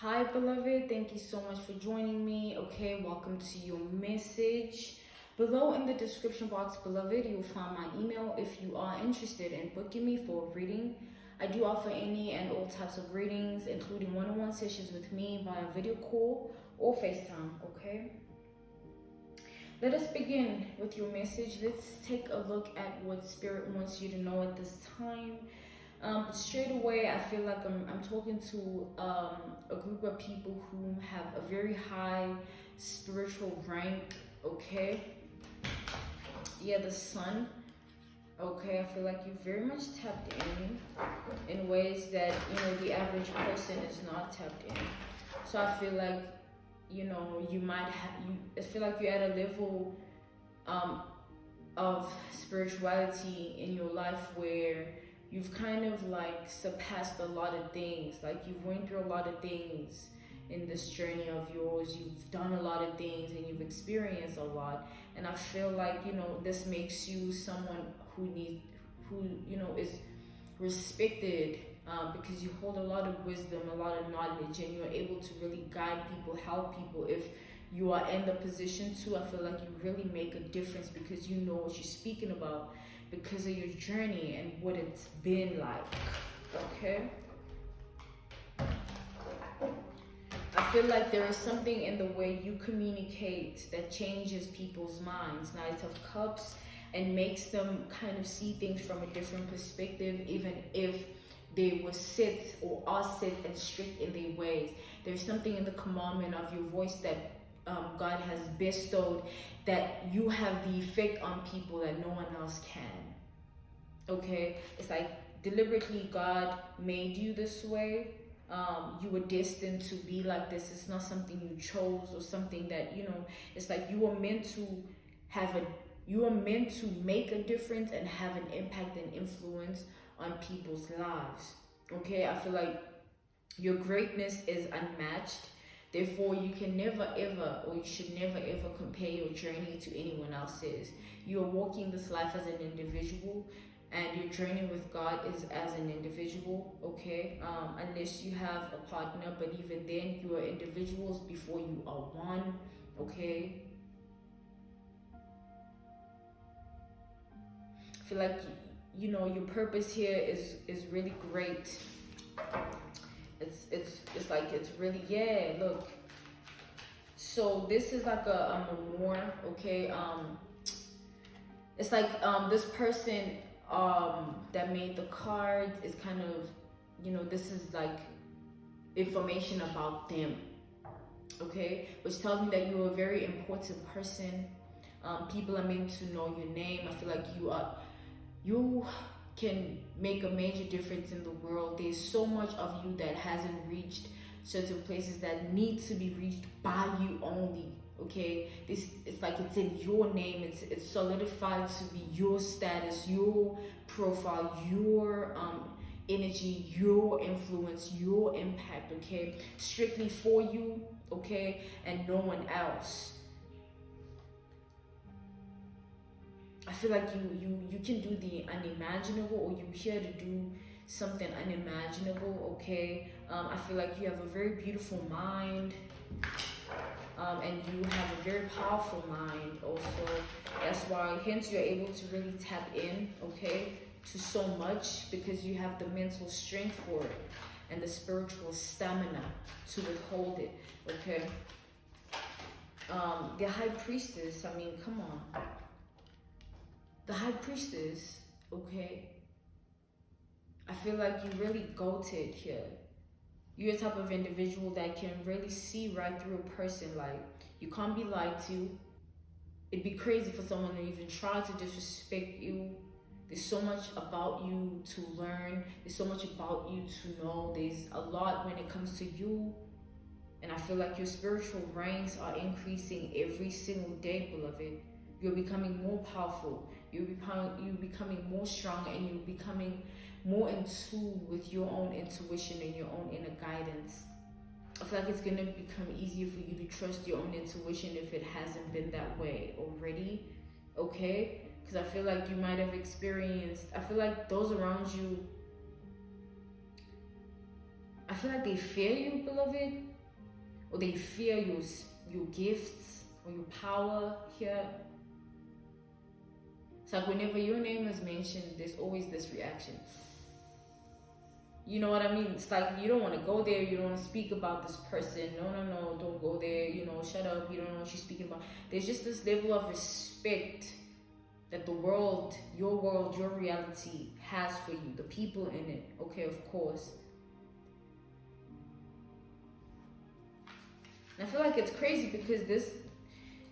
Hi, beloved. Thank you so much for joining me. Okay, welcome to your message. Below in the description box, beloved, you will find my email if you are interested in booking me for a reading. I do offer any and all types of readings, including one-on-one sessions with me via video call or FaceTime. Okay. Let us begin with your message. Let's take a look at what Spirit wants you to know at this time. Straight away, I feel like I'm talking to a group of people who have a very high spiritual rank. Okay, yeah, the sun. Okay, I feel like you very much tapped in ways that the average person is not tapped in. So I feel like you might have you. I feel like you're at a level um, of spirituality in your life where you've kind of like surpassed a lot of things. Like you've went through a lot of things in this journey of yours. You've done a lot of things and you've experienced a lot. And I feel like, this makes you someone who is respected, because you hold a lot of wisdom, a lot of knowledge, and you're able to really guide people, help people. If you are in the position to, I feel like you really make a difference because you know what you're speaking about because of your journey and what it's been like. Okay, I feel like there is something in the way you communicate that changes people's minds. Knight of Cups, and makes them kind of see things from a different perspective, even if they were set or are set and strict in their ways. There's something in the commandment of your voice that God has bestowed, that you have the effect on people that no one else can. Okay, it's like deliberately God made you this way. You were destined to be like this. It's not something you chose or something that it's like you were meant to have a you are meant to make a difference and have an impact and influence on people's lives. Okay, I feel like your greatness is unmatched. Therefore, you can never ever, or you should never ever compare your journey to anyone else's. You are walking this life as an individual, and your journey with God is as an individual. Okay, unless you have a partner, but even then, you are individuals before you are one. Okay, I feel like your purpose here is really great. It's like it's really, yeah, look. So this is like a memoir. Okay, it's like this person that made the cards is kind of this is like information about them. Okay, which tells me that you're a very important person. People are meant to know your name. I feel like you can make a major difference in the world. There's so much of you that hasn't reached certain places that need to be reached by you only. Okay, it's like it's in your name. It's solidified to be your status, your profile, your energy, your influence, your impact. Okay, strictly for you. Okay, and no one else. I feel like you can do the unimaginable, or you're here to do something unimaginable. Okay, I feel like you have a very beautiful mind, and you have a very powerful mind also. That's why hence you're able to really tap in, okay, to so much, because you have the mental strength for it and the spiritual stamina to withhold it. Okay, the High Priestess, I mean, come on. The High Priestess, okay, I feel like you really goated here. You're a type of individual that can really see right through a person. Like, you can't be lied to. It'd be crazy for someone to even try to disrespect you. There's so much about you to learn. There's so much about you to know. There's a lot when it comes to you. And I feel like your spiritual ranks are increasing every single day, beloved. You're becoming more powerful. You're becoming more strong, and you're becoming more in tune with your own intuition and your own inner guidance. I feel like it's going to become easier for you to trust your own intuition if it hasn't been that way already. Okay? Because I feel like you might have experienced, I feel like those around you, I feel like they fear you, beloved, or they fear your gifts or your power here. It's like whenever your name is mentioned, there's always this reaction. You know what I mean? It's like you don't want to go there, you don't want to speak about this person. No, don't go there, shut up, you don't know what she's speaking about. There's just this level of respect that the world, your reality has for you, the people in it, okay, of course. And I feel like it's crazy because this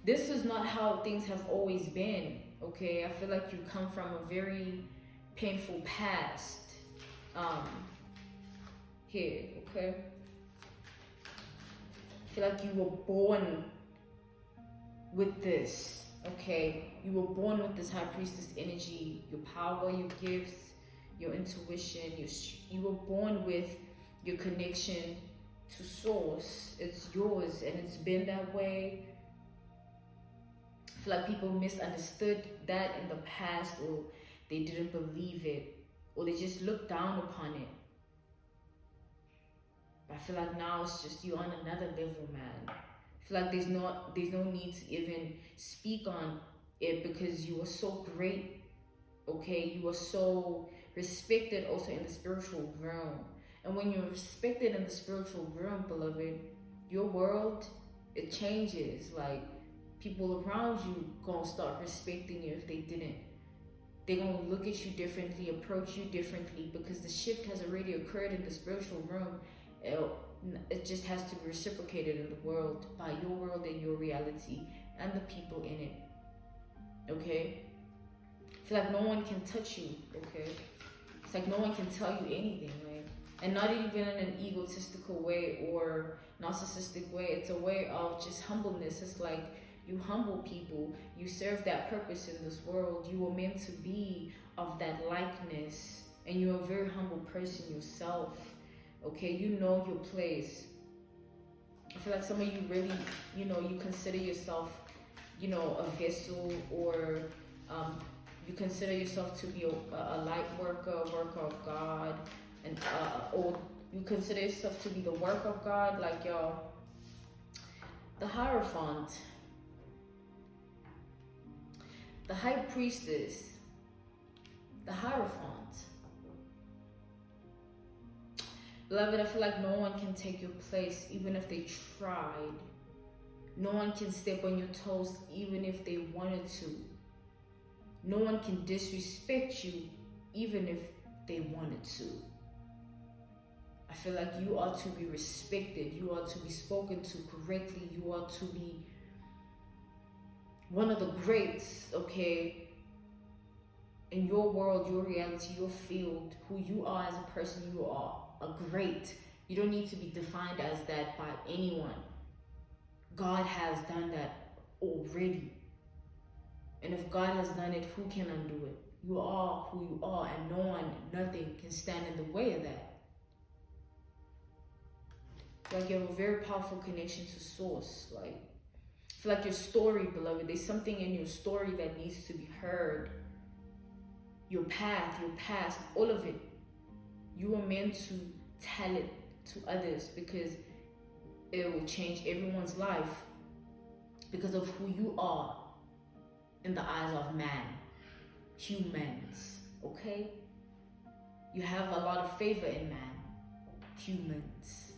is not how things have always been, okay? I feel like you come from a very painful past here, okay? I feel like you were born with this, okay? You were born with this high priestess energy, your power, your gifts, your intuition. You were born with your connection to source. It's yours and it's been that way. I feel like people misunderstood that in the past, or they didn't believe it, or they just looked down upon it. But I feel like now it's just you on another level, man. I feel like there's no need to even speak on it because you are so great, okay? You are so respected also in the spiritual realm. And when you're respected in the spiritual realm, beloved, your world, it changes. Like, people around you gonna start respecting you if they didn't. They're gonna look at you differently, approach you differently, because the shift has already occurred in the spiritual realm. It just has to be reciprocated in the world, by your world and your reality and the people in it, okay? I feel like no one can touch you, okay? It's like no one can tell you anything, right? And not even in an egotistical way or narcissistic way. It's a way of just humbleness. It's like you humble people, you serve that purpose in this world. You were meant to be of that likeness, and you're a very humble person yourself, okay? You know your place. I feel like some of you really, you consider yourself, a vessel, or you consider yourself to be a light worker, a worker of God, and or you consider yourself to be the work of God, like the Hierophant, the High Priestess, the Hierophant. Beloved, I feel like no one can take your place even if they tried. No one can step on your toes even if they wanted to. No one can disrespect you even if they wanted to. I feel like you are to be respected. You are to be spoken to correctly. You are to be one of the greats, okay? In your world, your reality, your field, who you are as a person, you are a great. You don't need to be defined as that by anyone. God has done that already. And if God has done it, who can undo it? You are who you are, and no one, nothing can stand in the way of that. Like, you have a very powerful connection to source. Like, I feel like your story, beloved, there's something in your story that needs to be heard. Your path, your past, all of it. You are meant to tell it to others because it will change everyone's life because of who you are in the eyes of man, humans, okay? You have a lot of favor in man, humans.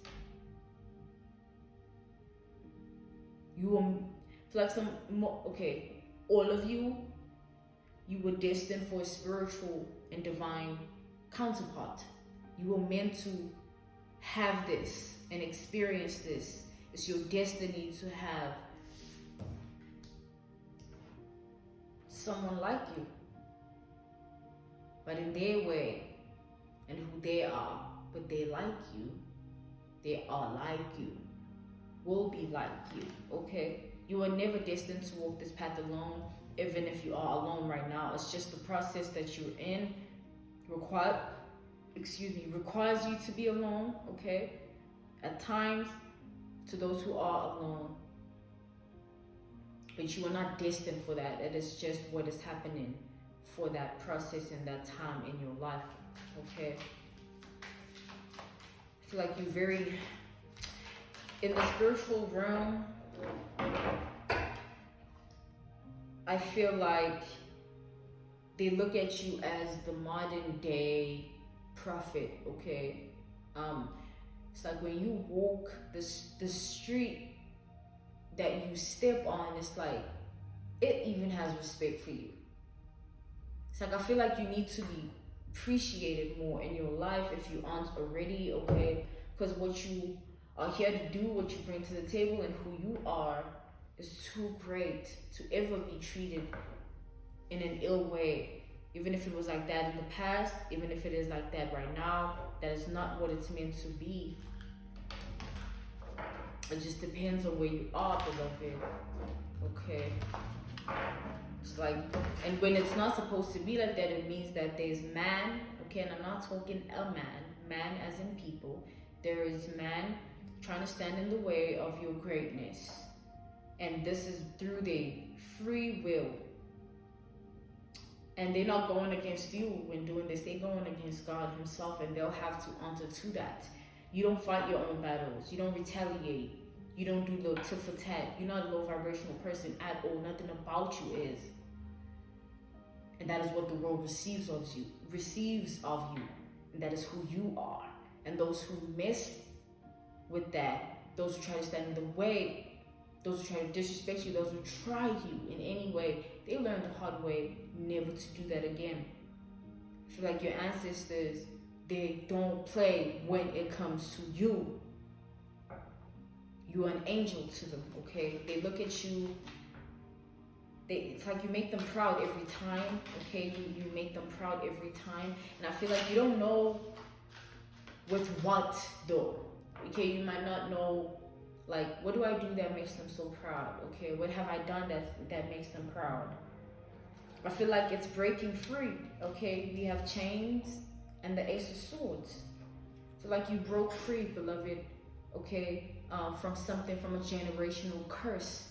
You are, feel like all of you were destined for a spiritual and divine counterpart. You were meant to have this and experience this. It's your destiny to have someone like you, but in their way and who they are. But they like you, they are like you, will be like you, okay? You are never destined to walk this path alone, even if you are alone right now. It's just the process that you're in requires you to be alone, okay? At times, to those who are alone. But you are not destined for that. It is just what is happening for that process and that time in your life, okay? I feel like you're very, in the spiritual realm, I feel like they look at you as the modern day prophet, okay? It's like when you walk the street that you step on, it's like it even has respect for you. It's like I feel like you need to be appreciated more in your life if you aren't already, okay? Because what you are here to do, what you bring to the table, and who you are is too great to ever be treated in an ill way. Even if it was like that in the past, even if it is like that right now, that is not what it's meant to be. It just depends on where you are, beloved. Okay. It's like, and when it's not supposed to be like that, it means that there's man, okay, and I'm not talking a man as in people. There is man trying to stand in the way of your greatness. And this is through their free will. And they're not going against you when doing this. They're going against God himself, and they'll have to answer to that. You don't fight your own battles. You don't retaliate. You don't do the tit for tat. You're not a low vibrational person at all. Nothing about you is. And that is what the world receives of you. And that is who you are. And those who mess with that, those who try to stand in the way, those who try to disrespect you, those who try you in any way, they learned the hard way never to do that again. I feel like your ancestors, they don't play when it comes to you. You're an angel to them, okay? They look at you, it's like you make them proud every time, okay? You make them proud every time. And I feel like you don't know with what though, okay? You might not know, like, what do I do that makes them so proud, okay? What have I done that makes them proud? I feel like it's breaking free, okay? We have chains and the Ace of Swords. So like you broke free, beloved, okay? From something, from a generational curse.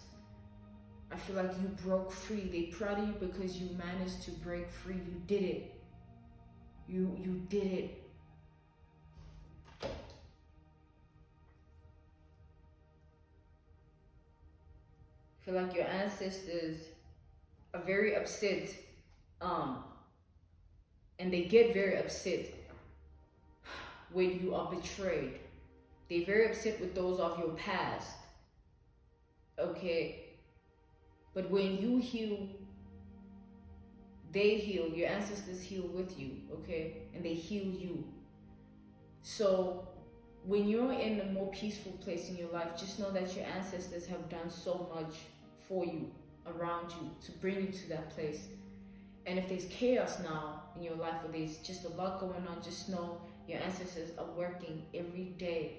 I feel like you broke free. They proud of you because you managed to break free. You did it. You did it. I feel like your ancestors are very upset, and they get very upset when you are betrayed. They're very upset with those of your past, okay? But when you heal, they heal. Your ancestors heal with you, okay? And they heal you. So when you're in a more peaceful place in your life, just know that your ancestors have done so much for you, around you, to bring you to that place. And if there's chaos now in your life, or there's just a lot going on, just know your ancestors are working every day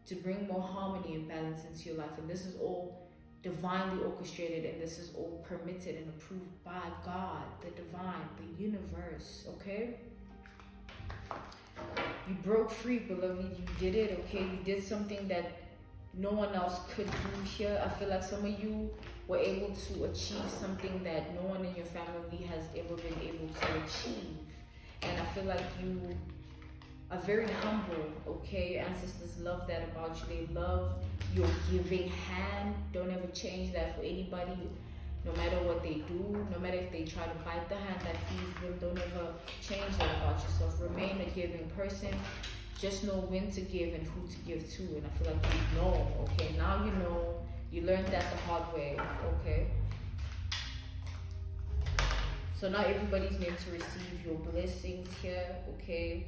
to bring more harmony and balance into your life. And this is all divinely orchestrated, and this is all permitted and approved by God, the divine, the universe, okay? You broke free, beloved. You did it, okay? You did something that no one else could do here. I feel like some of you were able to achieve something that no one in your family has ever been able to achieve. And I feel like you are very humble, okay? Your ancestors love that about you. They love your giving hand. Don't ever change that for anybody, no matter what they do, no matter if they try to bite the hand that feeds them. Don't ever change that about yourself. Remain a giving person. Just know when to give and who to give to. And I feel like you know, okay? Now you know. You learned that the hard way, okay? So not everybody's meant to receive your blessings here, okay?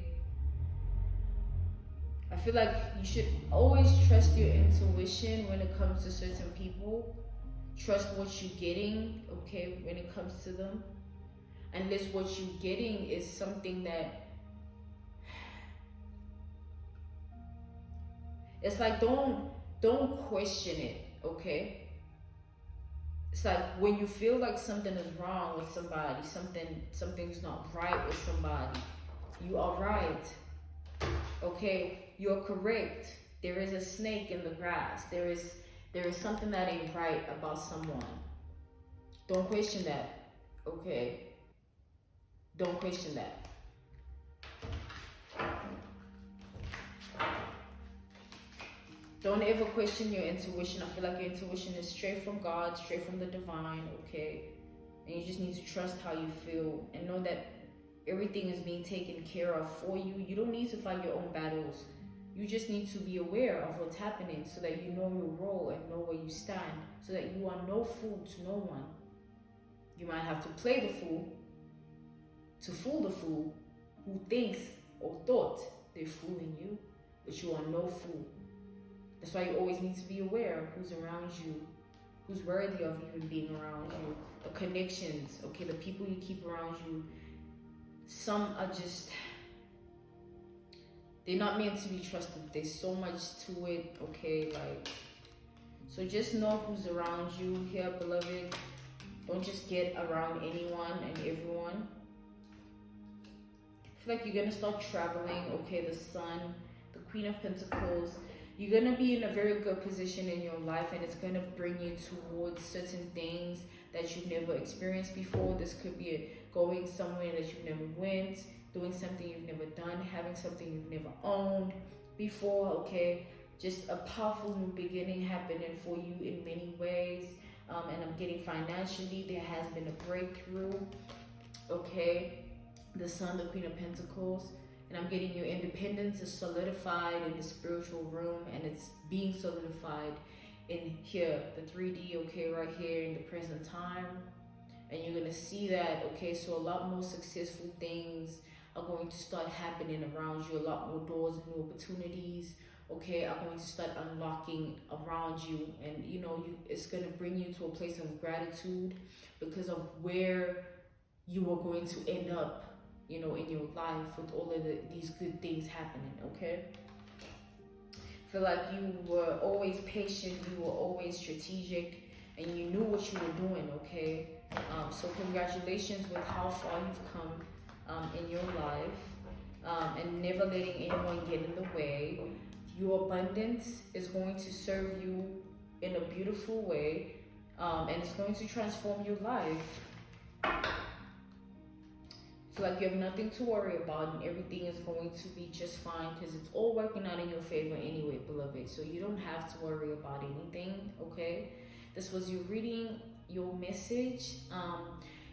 I feel like you should always trust your intuition when it comes to certain people. Trust what you're getting, okay, when it comes to them. Unless what you're getting is something that, it's like, don't question it, okay? It's like when you feel like something is wrong with somebody, something's not right with somebody, you are right, okay? You're correct. There is a snake in the grass. There is something that ain't right about someone. Don't question that, okay? Don't question that. Don't ever question your intuition. I feel like your intuition is straight from God, straight from the divine, okay? And you just need to trust how you feel and know that everything is being taken care of for you. You don't need to fight your own battles. You just need to be aware of what's happening so that you know your role and know where you stand, so that you are no fool to no one. You might have to play the fool to fool the fool who thinks or thought they're fooling you, but you are no fool. That's why you always need to be aware of who's around you, who's worthy of even being around you, the connections, okay, the people you keep around you. Some are just, they're not meant to be trusted. There's so much to it, okay, like, so just know who's around you here, beloved. Don't just get around anyone and everyone. I feel like you're gonna start traveling, okay, the Sun, the Queen of Pentacles. You're gonna be in a very good position in your life, and it's gonna bring you towards certain things that you've never experienced before. This could be going somewhere that you've never went, doing something you've never done, having something you've never owned before, okay? Just a powerful new beginning happening for you in many ways. And I'm getting financially, there has been a breakthrough, okay? The Sun, the Queen of Pentacles. And I'm getting your independence is solidified in the spiritual realm, and it's being solidified in here, the 3D, okay, right here in the present time. And you're going to see that, okay, so a lot more successful things are going to start happening around you. A lot more doors and new opportunities, okay, are going to start unlocking around you. And, you know, it's going to bring you to a place of gratitude because of where you are going to end up, you know, in your life with all of these good things happening, okay? Feel like you were always patient, you were always strategic, and you knew what you were doing, okay? So congratulations with how far you've come in your life, and never letting anyone get in the way. Your abundance is going to serve you in a beautiful way, and it's going to transform your life. Feel like you have nothing to worry about, and everything is going to be just fine because it's all working out in your favor anyway, beloved. So you don't have to worry about anything, okay? This was your reading, your message.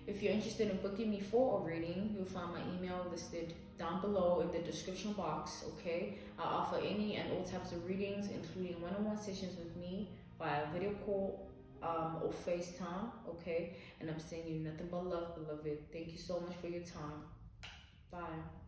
If you're interested in booking me for a reading, you'll find my email listed down below in the description box, okay? I offer any and all types of readings, including one-on-one sessions with me via video call or FaceTime, okay? And I'm sending you nothing but love, beloved. Thank you so much for your time. Bye.